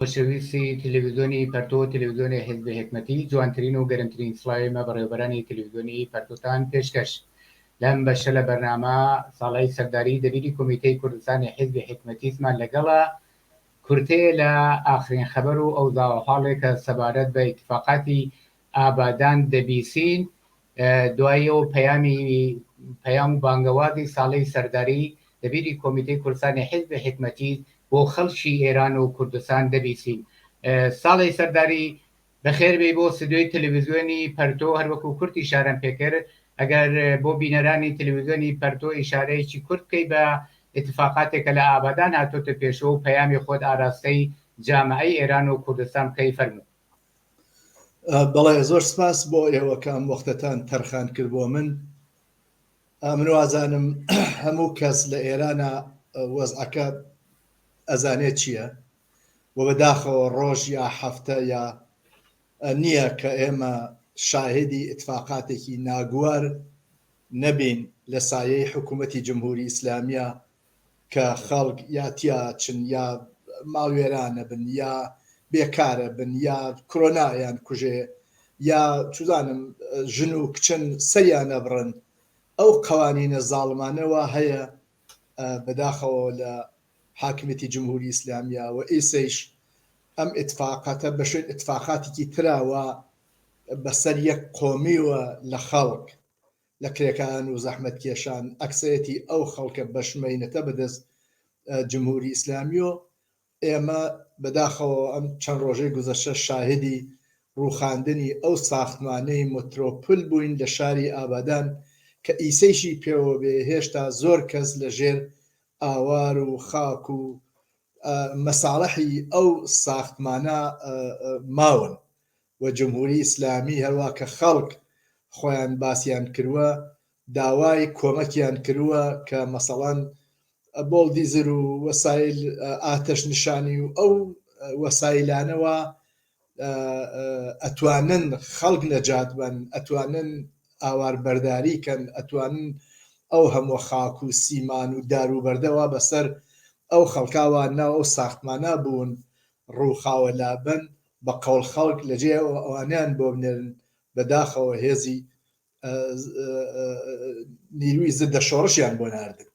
خۆشەویستی تلویزیۆنی پەرتۆ تلویزیۆنی حیزبی حکمەتی جوانترین و گەرمترین سڵاوێمە بەڕێوەبەرانی تلویزیۆنی پەرتۆتان پێشکەش لەم بەشە لە بەرنامە ساڵای سەرداری دەبیری کۆمیتەی کوردستانی حیزبی حکمەتیزمان لەگەڵە کورتەیە لە ئاخرین خەبەر و ئەو داواحاڵێک کە سەبارەت بە ئیتفاقاتی ئابادان دەبیسین دوایەوە پەیام و بانگەوازی ساڵەی سەرداری دەبیری کۆمیتەی کوردستانی حیزبی حکمەتیز بۆ خەڵکی ئێران و کوردستان دەبیسین. ساڵی سەرداری بەخێربێ بۆ ستودیۆی تلویزیۆنی پەرتۆ هەروەکو کورتی شارەم پێکرد ئەگەر بۆ بینەرانی تلویزیۆنی پەرتۆ ئیشارەیەکی کورت بکەی بە اتفاقاتێکە لە ئابادان هاتۆتە پێشەوە و پەیامی خۆت ئاراستەی جامعەی ئێران و کوردستان بکەی فەرموو. بەڵێ زۆر سپاس بۆ ئێوەکەم وەختتان تەرخان کرد بۆ من وازانم هەموو کەس لە ئێرانە وەزعەکە ئەزانێت چییە و بەداخەوە ڕۆژ یا هەفتە یا نییە کە ئێمە شاهدی اتفاقاتێکی ناگوار نەبین لە سایەی حکوومەتی جمهوری ئیسلامیە کە خەڵک یا تیاچن یا ماوێرانە بن یا بێکارە بن یا کۆرۆنایان کوژێ یا چوزانم ژن و کچن سەریان نەبڕن ئەو قوانینە زاڵمانەوە هەیە بەداخەوە لە حاکمیەتی جمهوری ئیسلامیە و ئیسەیش ئەم اتفاقاتە بە شوێن اتفاقاتێکی تراوە بەسەر یەک قۆمیوە لە خەڵک لە کرێکان و زەحمەت کێشان ئەکسەرەتی ئەو خەڵکە بەشمەینەتە بەدەست جمهوری ئیسلامی و ئێمە بەداخەوە ئەم چەند ڕۆژەی گوزەشتە شاهدی ڕووخاندنی ئەو ساختمانەی مترۆپل بووین لە شاری ئابادان کە ئیسەیشی پێوە بێ هێشتا زۆر کەس لە ژێر ئاوار و خاک و مەساڵەحی ئەو ساختمانە ماون و جمهوری ئیسلامی هەروە کە خەڵک خۆیان باسییان کردووە داوای کۆمەکیان کردووە کە مەسەڵەن بۆڵدیزر و وەسایل ئاتەش نیشانی و ئەو وەسایلانەوە ئەتوانن خەڵک نەجات بن ئەتوانن ئاواربەرداریکەن ئەتوانن ئەو هەموو خاک و سیمان و داروبەردەوە بەسەر ئەو خەڵکاوە ناو ئەو ساختمانە بوون ڕووخاوە لابن بە قەول خەڵک لەجێ ئەوانیان بۆ بنێرن بەداخەوە هێزی نیروی زدە شۆڕشیان بۆ ناردن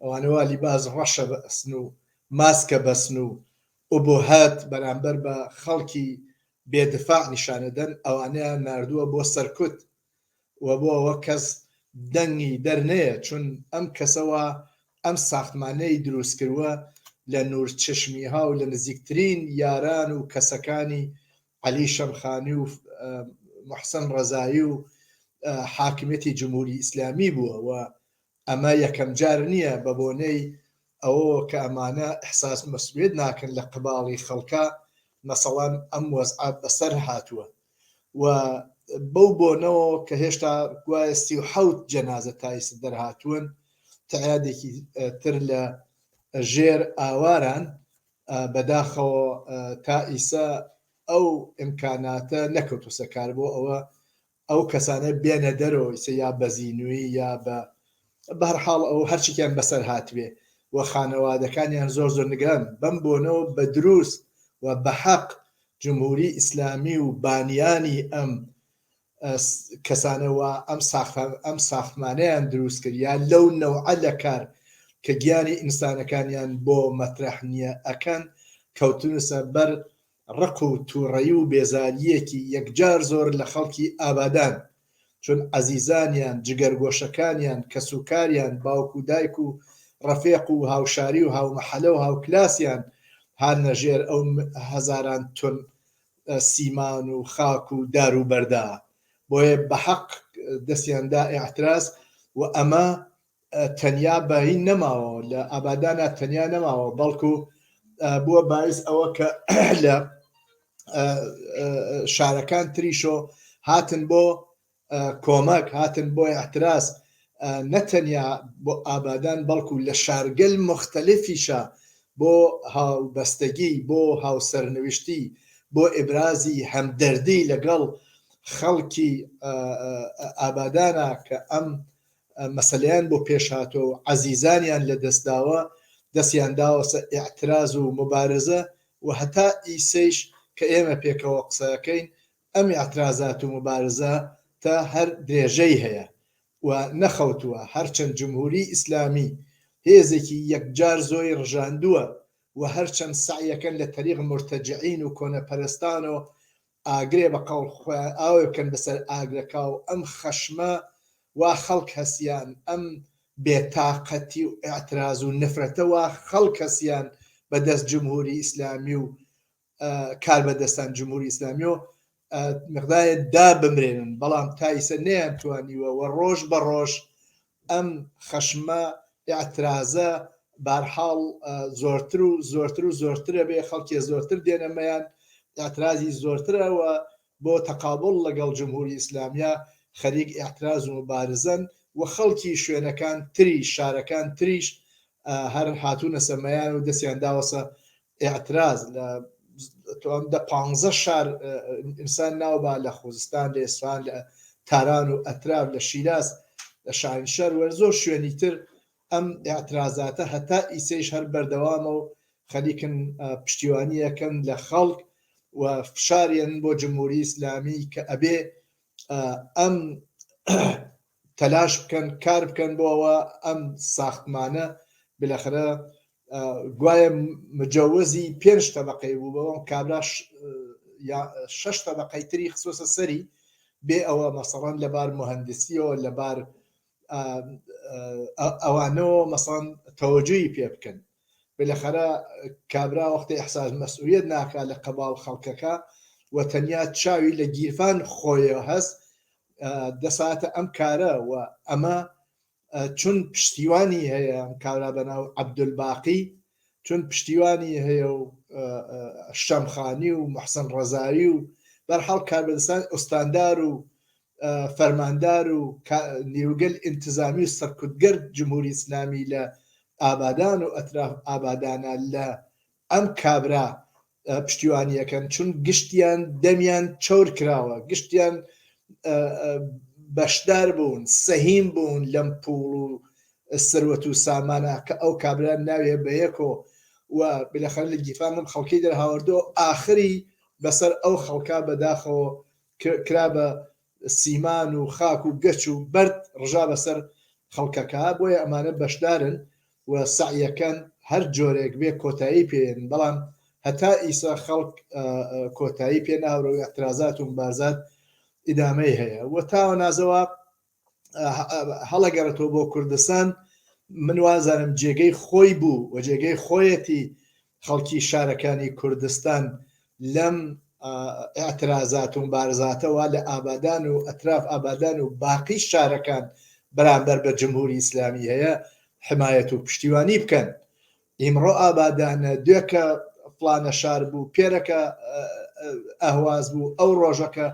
ئەوانەوە لیباس ڕەشە بەسن و ماسکە بەسن و ئوبوهات بەرامبەر بە خەڵکی بێدفاع نیشانەدەن ئەوانەیە ناردووە بۆ سەرکوت و بۆ ئەوە کەس دەنگی دەرنەیە چون ئەم کەسەوە ئەم ساختمانەی دروست کردووە لە نور چشمیها و لە نزیکترین یاران و کەسەکانی عەلی شەمخانی و محسن ڕەزایی و حاکمیەتی جمهوری ئیسلامی بووە و ئەمە یەکەم جار نییە بە بۆنەی ئەوە کە ئەمانە ئەحساس مەسئولیت ناکەن لە قباڵی خەڵکە مەسەڵەن ئەم وەزعە بەسەر هاتووە و بەو بۆنەوە کە هێشتا گوایە 37 جەنازە تایس دەرهاتوون تەعادێکی تر لە ژێر ئاواران بەداخەوە تا ئیسا ئەو ئیمکاناتە نەکەوتو سەکار بۆ ئەو کەسانە بێنە دەرەوە یا بە زینوی یا بە هەرحاڵ ئەو هەرچیان بەسەر هاتوێ و خانەوادەکانیان زۆر زۆر نگران بەم بۆنەوە بە دروست و بە حەق جمهوری ئیسلامی و بانیانی ئەم کەسانەوە ئەم ساختمانەیان دروست کرد یا لەو نەوعە لە کار کە گیانی ئینسانەکانیان بۆ مەترەح نییە ئەکەن کەوتونسە بەر ڕق و تووڕەیی و بێزاریەکی یەکجار زۆر لە خەڵکی ئابادان چون عەزیزانیان جگەرگۆشەکانیان کەسوکاریان باوک و دایک و ڕەفێق و هاوشاری و هاومەحەلە و هاوکلاسیان هان نەژێر ئەو هەزاران تۆن سیمان و خاک و داروبەردا بۆیە بە حەق دەستیاندا ئێعتراز و ئەمە تەنیا بەهین نەماوە لە ئابادانە تەنیا نەماوە بەڵکو بووە باعث ئەوە کە لە شارەکان تریشۆ هاتن بۆ کۆمەک هاتن بۆ ئێعتراز نەتەنیا بۆ ئابادان بەڵکو لە شارگەل مختلفیشە بۆ هاوبەستگی بۆ هاوسەرنوشتی بۆ ئیبرازی هەمدەردی لەگەڵ خەڵکی ئابادانە کە ئەم مەسەلەیان بۆ پێشهاتۆ عەزیزانیان لە دەستداوە دەستیان داوەسە ئێعتراز و مبارزە و هەتا ئیسەیش کە ئێمە پێکەوە قسەکەین ئەم ئاعترازات و مبارزە تا هەر درێژەی هەیە و نەخەوتووە هەرچەند جمهوری ئیسلامی هێزێکی یەکجار زۆی ڕژاندووە و هەرچەند سعیەکەن لە تەریق مرتەجعین و کۆنەپەرستان و ئاگرێ بە قەڵ خۆیان ئاوێ بکەن بەسەر ئاگرەکە و ئەم خەشمە وا خەڵک هەسیان ئەم بێتاقەتی و ئاعتراز و نفرەتەوە خەڵک هەسیان بەدەست جمهوری ئیسلامی و کار بەدەستان جمهوری ئیسلامی و مقدارێ دا بمرێنن بەڵام تایسە نەیانتوانیوە و ڕۆژ بە ڕۆژ ئەم خەشمە ئاعترازە بارحاڵ زۆرتر و زۆرتر و زۆرترە بێ خەڵکی زۆرتر دێنەمەیان ئاعترازی زۆرترەوە بۆ تەقابڵ لەگەڵ جمهوری ئیسلامیە خەریک ئاعتراز و مبارزەن و خەڵکی شوێنەکان تریش شارەکان تریش هەر هاتوونە سەمەیان و دەستیان داوەسە ئاعتراز لە 15 شار ئینسان ناوبا لە خوزستان لە ئێسفان لە تاران و ئەتراف لە شیراز لە شاهینشەر وەرزۆ زۆر شوێنی تر ئەم ئاعترازاتە هەتا ئیسەیش هەر بەردەوامە و خەریکن پشتیوانیەکەن لە خەڵک و فشاریان بۆ جمهوری ئیسلامی کە ئەبێ ئەم تەلاش بکەن کار بکەن بۆەوە ئەم ساختمانە بالاخرە گوایە مجەوزی 5 تەبەقەی بوو بەوەم کابرا 6 تەبەقەی تری خصوصە سەری بێ ئەوە مەسەڵەن لەبار مهندسیەوە لەبار ئەوانەوە مەسەڵەن تەوەجوی پێ بکەن بالاخرە کابرا وەختی ئەحساس مەسئولیت ناکات لە قەباڵ خەڵکەکە و تەنیا چاوی لە گیرفان خۆیەوە هەست دەساتە ئەم کارە و ئەمە چون پشتیوانی هەیە ئەم کابرا بەناو عەبدولباقی چون پشتیوانی هەیە و شەمخانی و محسن ڕەزایی و بەرحاڵ کاربەدەستان ئوستاندار و فەرماندار و نیروگەل ئینتزامی و سەرکوتگەر جمهوری ئیسلامی لە ئابادان و ئەتراف ئابادانە لە ئەم کابرا پشتیوانیەکەن چون گشتیان دەمیان چۆر کراوە گشتیان بەشدار بوون سەهیم بوون لەم پوڵ و سەروەت و سامانە کە ئەو کابران ناوێ بەیەکۆ و بالاخره لە گیرفانم خەڵکی دەرهاوردەوە ئاخری بەسەر ئەو خەڵکا بەداخەوە کرا بە سیمان و خاک و گەچ و بەرد ڕژا بەسەر خەڵکەکە بۆیە ئەمانە بەشدارن و سعیەکەن هەر جۆرێک بێ کۆتایی پێێن بەڵام هەتا ئیسا خەڵک کۆتایی پێ ناوڕە و ئەترازات و مبارزات ئیدامەی هەیە و تاوە نازەوە هەڵەگەڕێتەوە بۆ کوردستان من وازانم جێگەی خۆی بوو و جێگەی خۆیەتی خەڵکی شارەکانی کوردستان لەم ئاعترازات و مبارزاتەوە لە ئابادان و ئەتراف ئابادان و باقی شارەکان بەرامبەر بە جمهوری ئیسلامی هەیە حمایەت و پشتیوانی بکەن ئیمڕۆ ئابادانە دوێکە فلانە شار بوو پێرەکە ئەهواز بوو ئەو ڕۆژەکە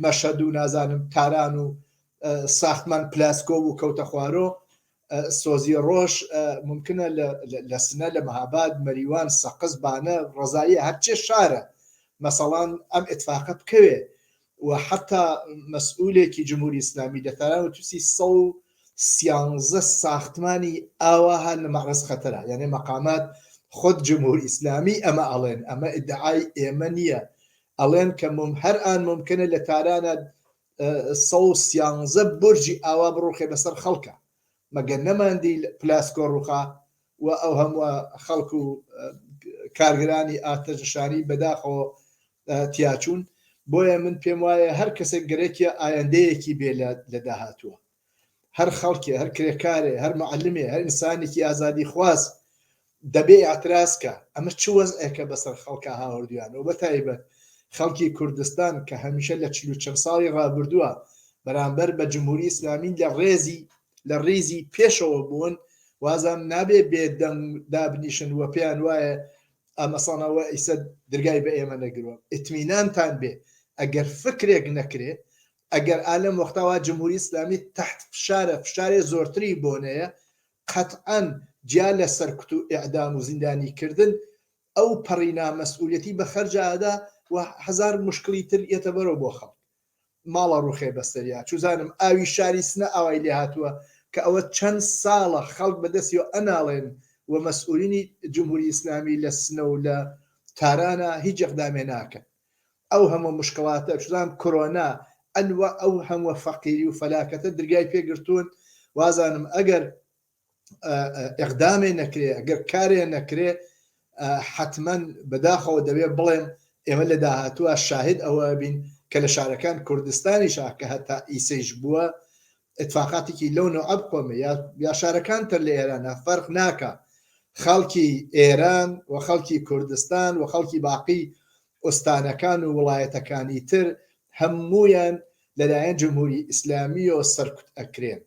مەشەد و نازانم تاران و ساختمان پلاسکۆ و کەوتە خوارۆ سۆزی ڕۆژ ممکنە لە سنە لە مەهاباد مەریوان سەقز بانە ڕزاییە هەرچێ شارە مەسەڵان ئەم ئتفاقە بکەوێ و حتا مەسئولێکی جمهوری ئیسلامی لە تاران و تووسی 113 ساختمانی ئاواها لە مەعرەز خەتەرە یعنی مەقامات خۆت جمهوری ئیسلامی ئەمە ئەڵێن ئەمە ئیدعای ئێمە نییە ئەڵێن کە هەر ئان ممکنە لە تارانە 113 برجی ئاوا بڕوخێ بەسەر خەڵکە مەگەر نەماندی پلاسکۆ ڕووخا و ئەو هەموو خەڵک و کارگرانی ئاتەشانی بەداخەوە تیاچوون بۆیە من پێم وایە هەر کەسێک گەرەکی ئایندەیەکی بێ لە داهاتووە هەر خەڵکێ هەر کرێکارێ هەر معلمێ هەر ئینسانێکی ئازادی خواست دەبێ ئاعترازکە ئەمە چ وەزعێکە بەسەر خەڵکە هاوردویان و بەتایبەت خەڵکی کوردستان کە هەمیشە لە 40 چەند ساڵی ڕابردووە بەرامبەر بە جمهوری ئیسلامی لە ڕێزی پێشەوە بوون وازان نابێ بێدەنگ دابنیشن وە پێیان وایە ئەمەسانەوە ئیسە دەرگای بە ئێمە نەگرووە ئیتمینانتان بێ ئەگەر فکرێک نەکرێ ئەگەر ئالەم وەختاوا جمهوری ئیسلامی تحت فشارێ زۆرتری بۆنەیە قەتعەن جیا لە سەرکوت و ئیعدام و زیندانیکردن ئەو پەڕینا مەسئولیەتی بە خەرجادا و هەزار مشکلی تر ئێتە بەرەو بۆ خەڵک ماڵە ڕوخێ بەستەریا چوزانم ئاوی شاری سنە ئاوای لێ هاتووە کە ئەوە چەند ساڵە خەڵک بەدەستیەوە ئەناڵێن و مەسئولینی جمهوری ئیسلامی لە سنە و لە تارانە هیچ ئەقدامێ ناکەن ئەو هەموو مشکڵاتە شدام کۆرۆنا ئەنوە ئەو هەموو فەقیری و فەلاکەتە دەرگای پێگرتوون وازانم ئەگەر ئەقدامێ نەکرێ ئەگەر کارێ نەکرێ حتمما بەداخەوە دەبێت بڵێم ئێمە لە داهاتووە شاهد ئەوە بین کە لە شارەکان کوردستانی شاکە هەتا ئیسەیش بووە اتفاقاتێکی لەو نەوە بخۆمە یا شارەکان تر لە ئێرانە فەرق ناکە خەڵکی ئێران و خەڵکی کوردستان و خەڵکی باقی ئۆستانەکان و وڵایەتەکانی تر هەمویان لەلایەن جمهوری ئیسلامی و سەرکوت ئەکرێن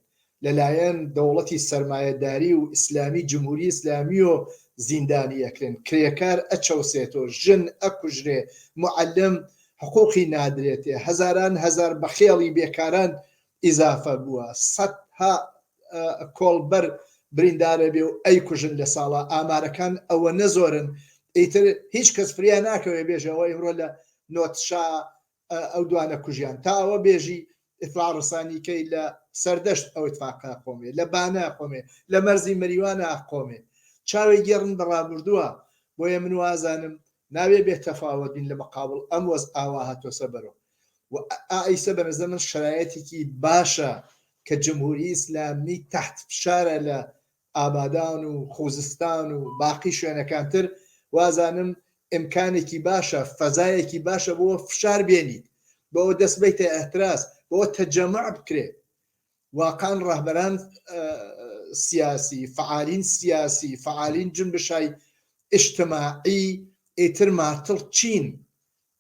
لەلایەن دەوڵەتی سەرمایەداری و ئیسلامی جمهوری ئیسلامی و زیندانی ئەکرێن کرێکار ئەچەوسێتەوە ژن ئەکوژرێ معلم حقوقی نادرێتێ هەزاران هەزار بەخێڵی بێکاران ئیزافە بووە سەدها کۆڵبەر بریندارە بێ و ئەیکوژن لە ساڵە ئامارەکان ئەوە نەزۆرن ئیتر هیچ کەس فریا ناکەوێ بێژەوەی ئەمڕۆ لە نۆتشا ئەو دوانە کوژیان تا ئەوە بێژی ئیطلاع ڕسانیکەی لە سەردەشت ئەو اتفاقا قۆمێ لە بانە قۆمێ لە مەرزی مەریوانە قۆمێ چاوی گێڕن بەڕابردووە بۆیە من وازانم ناوێ بێت تەفاوت بین لە مەقابڵ ئەم وەز ئاوا هاتۆ سەبەرەوە و ئایسە بەنظر من شرایەتێکی باشە کە جمهوری ئیسلامی تحت فشارە لە ئابادان و خوزستان و باقی شوێنەکانتر وازانم ئیمکانێکی باشە فەزایەکی باشە بۆ فشار بێنیت بۆ دەست بیتە ئەتراس بۆ تەجەمع بکرێت واقعاً ڕاهبەران سیاسی فعالین سیاسی فعالین جنبشای اجتماعی ئیتر ماتڵ چین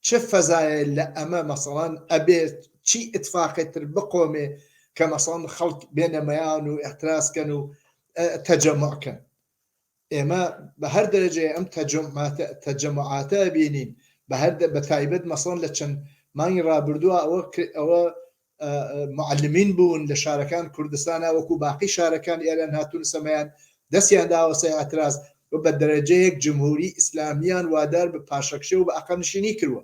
چه فەزایە لە ئەمە مەسەڵەن ئەبێت چی ئتفاقێتتر بقۆمێ کە مەسەڵەن خەڵک بێنەمەیان و ئەتراسکەن و تەجەمعکەن ئێمە بە هەر دەرەجەیە ئەم تەجەمعاتە بینین بە تایبەت مەسەڵەن لە چەند مانگی ڕابردووە ئەوە معلمین بوون لە شارەکان کوردستانە وەکو باقی شارەکان ئێران هاتوون سەمایان دەستیان داوەسەی ئەتراس و بە دەرەجەیەک جمهوری ئیسلامیان وادار بە پاشەکشە و بە ئەقەمنشینی کردووە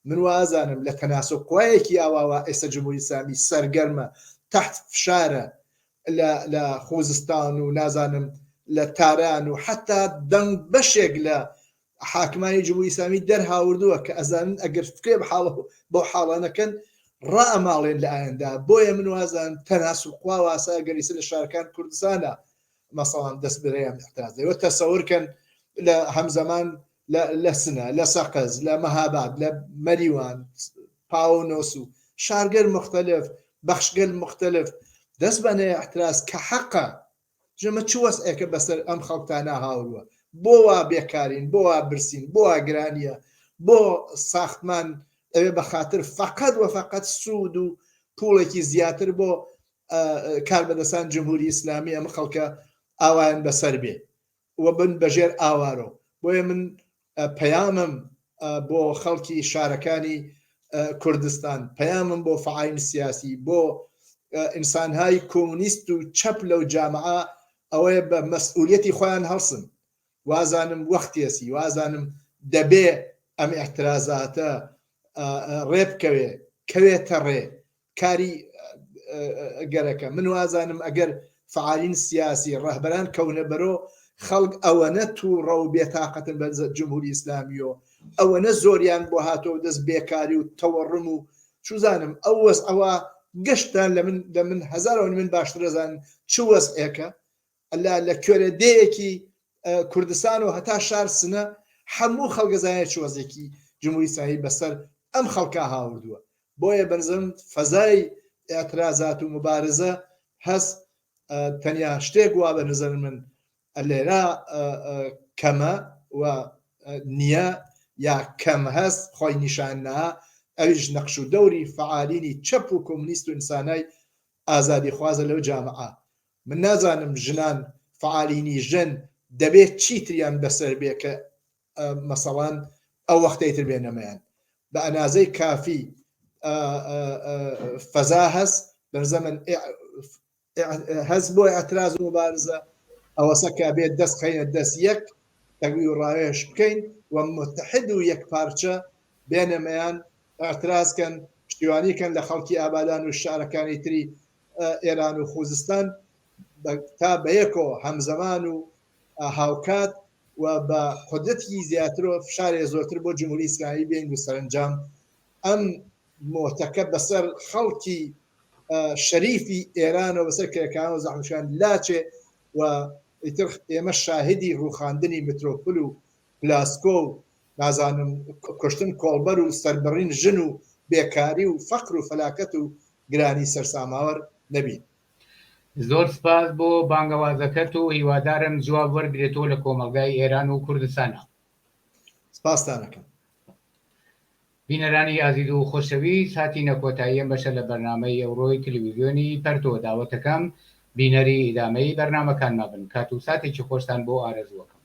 من وازانم لە تەناسۆکوایەکی ئاواوە ئێستا جمهوری ئیسلامی سەرگەرمە تحت فشارە لە خوزستان و نازانم لە تاران و حتا دەنگ بەشێک لە حاکمانی جمهوری ئیسلامی دەرهاوردووە کە ئەزانن ئەگەر فکرێ بۆ حاڵانەکەن ڕائەماڵێن لە ئایندا بۆیە من وازان تەناسوخوا واسا گەریسە لە شارەکان کوردستانە مەسەڵەن دەست بەرەیان احتیاجەوە تەسەورکەن لە هەمزەمان لە سنە لە سەقەز لە مەهاباد لە مەریوان پاونۆس و شارگەر مختلف بەخشگەل مختلف دەست بەنێ احتراز کە حەقە ژەمە چ وەسعێکە بەسەر ئەم خەڵکانە هاورووە بۆ وا بێکارین بۆ وا برسین بۆ وا گرانیە بۆ ساختمان ئەوێ بە خاطر فقط و فقط سوود و پوڵێکی زیاتر بۆ کاربەدەستان جمهوری ئیسلامی ئەمە خەڵکە ئاوایان بەسەر بێ و بن بەژێر ئاوارۆ بۆیە من پەیامم بۆ خەڵکی شارەکانی کوردستان پەیامم بۆ فعالین سیاسی بۆ ئینسانهای کۆمونیست و چەپ لەو جامعە ئەوەیە بە مەسئولیەتی خۆیان هەڵسن وازانم وەختێسی وازانم دەبێ ئەم ئەحترازاتە ڕێبکەوێ کەوێتە ڕێ کاری گەرەکە من وازانم ئەگەر فعالین سیاسی ڕەهبەران کەونە بەرۆ خەڵک ئەوەنە تووڕە و بێتاقەتن بە جمهوری ئیسلامیەوە ئەوەنە زۆریان بۆ هاتۆ دەست بێکاری و تەوەڕم و چوزانم ئەو وەس ئەوە گەشتان لە من هەزارەوە من باشترەزان چ وەسعێکە ئەلا لە کوێرە دەیەکی کوردستان و هەتا شار سنە هەموو خەڵگەزانە چ وەزێکی جمهوری ئیسلامی بەسەر ئەم خەڵکە هاوردووە بۆیە بەنزم فەزای ئێترازات و مبارزە هەست تەنیا شتێک وا بە نظر من لێرا کەمە و نییە یا کەم هەست خۆی نیشاننا ئەویش نەقش و دەوری فعالینی چەپ و کۆمونیست و ئینسانای ئازادی خوازە لەو جامعە من نازانم ژنان فعالینی ژن دەبێت چیتریان بەسەر بێ کە مەسەڵەن ئەو وەختەی تر بێنەمەیان بە ئەنازەی کافی فەزا هەست بەرزە من هەست بۆ ئەتراز و مبارزە ئەوەسەکە بێت دەست خەینە دەست یەک تەگوی و ڕاوێش بکەین و متحد و یەک پارچە بێنەمەیان ئەترازکەن پشتیوانیکەن لە خەڵکی ئابادان و شارەکانی تری ئێران و خوزستان تا بەیەکۆ هەمزەمان و هاوکات و بە قدرەتی زیاترەوە فشارێ زۆرتر بۆ جمهوری ئیسلامی بێن و سەرنجام ئەم مۆتەکە بەسەر خەڵکی شەریفی ئێرانەوە بەسەر کرێکان و زەحمەتکێشان لاچێ و ئیتر ئێمە شاهدی ڕووخاندنی مترۆپل و گلاسکۆ و نازانم کوشتن کۆڵبەر و سەربڕین ژن و بێکاری و فەقر و فەلاکەت و گرانی سەرساماوەر نەبین. زۆر سپاس بۆ بانگەوازەکەت و هیوادارم جواب وەرگێتەوە لە کۆمەلگای ئێران و کوردستانە. سپاستانەکەم. بینەرانی ئازیز و خۆشەویست، هاتینە کۆتاییەم بەشە لە بەرنامەی ئەوڕۆی تەلەڤیزیۆنی پەرتۆ. داوەتەکەم بینەری ئیدامەی بەرنامەکانمان بن. کات و ساتێکی خۆشتان بۆ ئارەزووەکەم.